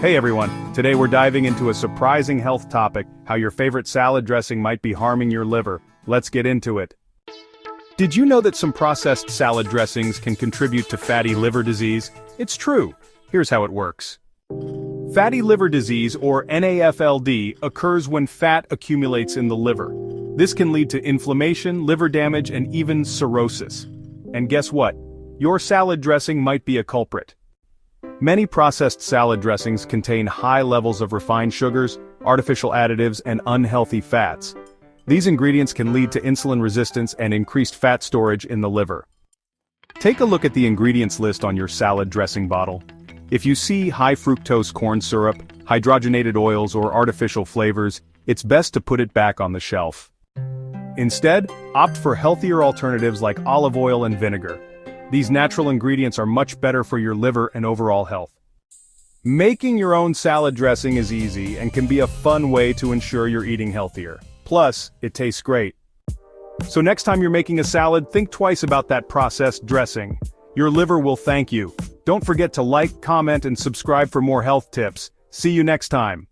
Hey everyone, today we're diving into a surprising health topic, how your favorite salad dressing might be harming your liver. Let's get into it. Did you know that some processed salad dressings can contribute to fatty liver disease? It's true. Here's how it works. Fatty liver disease, or NAFLD, occurs when fat accumulates in the liver. This can lead to inflammation, liver damage, and even cirrhosis. And guess what? Your salad dressing might be a culprit. Many processed salad dressings contain high levels of refined sugars, artificial additives, and unhealthy fats. These ingredients can lead to insulin resistance and increased fat storage in the liver. Take a look at the ingredients list on your salad dressing bottle. If you see high-fructose corn syrup, hydrogenated oils, or artificial flavors, it's best to put it back on the shelf. Instead, opt for healthier alternatives like olive oil and vinegar. These natural ingredients are much better for your liver and overall health. Making your own salad dressing is easy and can be a fun way to ensure you're eating healthier. Plus, it tastes great. So next time you're making a salad, think twice about that processed dressing. Your liver will thank you. Don't forget to like, comment, and subscribe for more health tips. See you next time.